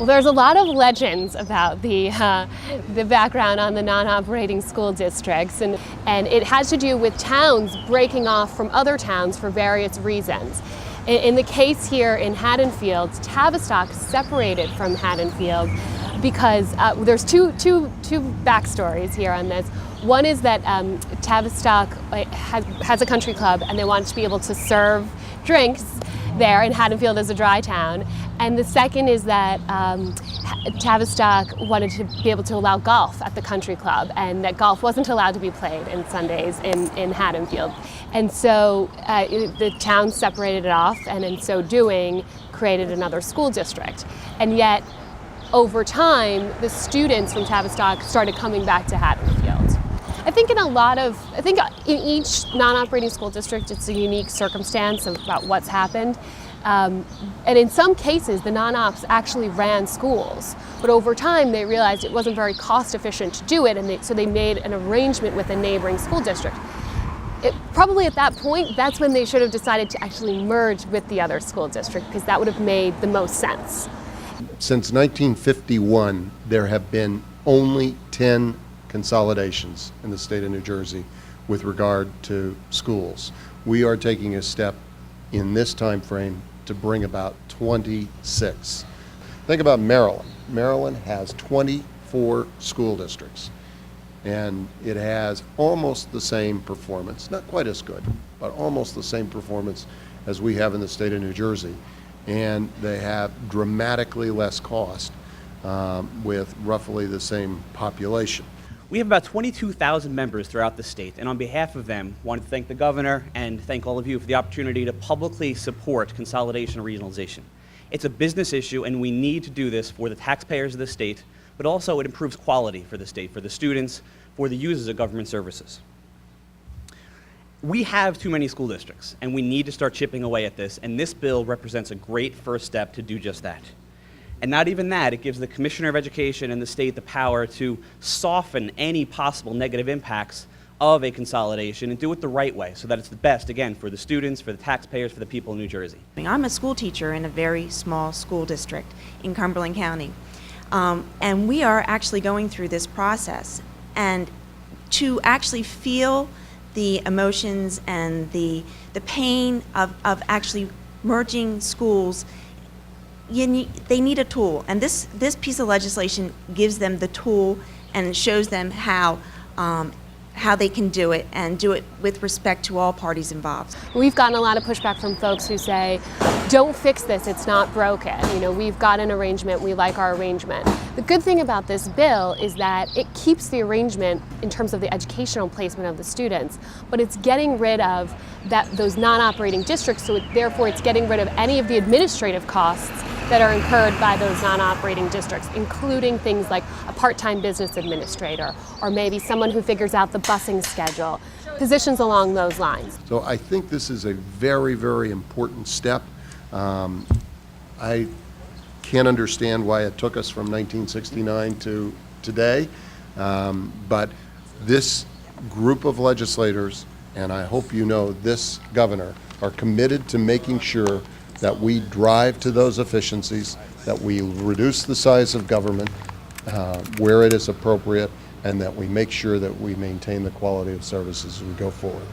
Well, there's a lot of legends about the background on the non-operating school districts, and it has to do with towns breaking off from other towns for various reasons. In the case here in Haddonfield, Tavistock separated from Haddonfield because there's two backstories here on this. One is that Tavistock has a country club, and they want to be able to serve drinks there, and Haddonfield is a dry town. And the second is that Tavistock wanted to be able to allow golf at the country club, and that golf wasn't allowed to be played on Sundays in Haddonfield. And so the town separated it off, and in so doing created another school district. And yet, over time, the students from Tavistock started coming back to Haddonfield. I think in each non-operating school district, it's a unique circumstance about what's happened. And in some cases, the non-ops actually ran schools, but over time they realized it wasn't very cost efficient to do it, and so they made an arrangement with a neighboring school district. Probably at that point, that's when they should have decided to actually merge with the other school district, because that would have made the most sense. Since 1951, there have been only 10 consolidations in the state of New Jersey with regard to schools. We are taking a step in this time frame to bring about 26. Think about Maryland. Maryland has 24 school districts, and it has almost the same performance, not quite as good, but almost the same performance as we have in the state of New Jersey. And they have dramatically less cost with roughly the same population. We have about 22,000 members throughout the state, and on behalf of them, I want to thank the governor and thank all of you for the opportunity to publicly support consolidation and regionalization. It's a business issue, and we need to do this for the taxpayers of the state, but also it improves quality for the state, for the students, for the users of government services. We have too many school districts, and we need to start chipping away at this, and this bill represents a great first step to do just that. And not even that, it gives the Commissioner of Education and the state the power to soften any possible negative impacts of a consolidation and do it the right way so that it's the best, again, for the students, for the taxpayers, for the people of New Jersey. I'm a school teacher in a very small school district in Cumberland County. And we are actually going through this process. And to actually feel the emotions and the pain of actually merging schools, they need a tool, and this piece of legislation gives them the tool and shows them how they can do it, and do it with respect to all parties involved. We've gotten a lot of pushback from folks who say, don't fix this, it's not broken. We've got an arrangement, we like our arrangement. The good thing about this bill is that it keeps the arrangement in terms of the educational placement of the students, but it's getting rid of those non-operating districts, so therefore it's getting rid of any of the administrative costs that are incurred by those non-operating districts, including things like a part-time business administrator, or maybe someone who figures out the busing schedule, positions along those lines. So I think this is a very, very important step. I can't understand why it took us from 1969 to today, but this group of legislators, and I hope you know this governor, are committed to making sure that we drive to those efficiencies, that we reduce the size of government where it is appropriate, and that we make sure that we maintain the quality of services as we go forward.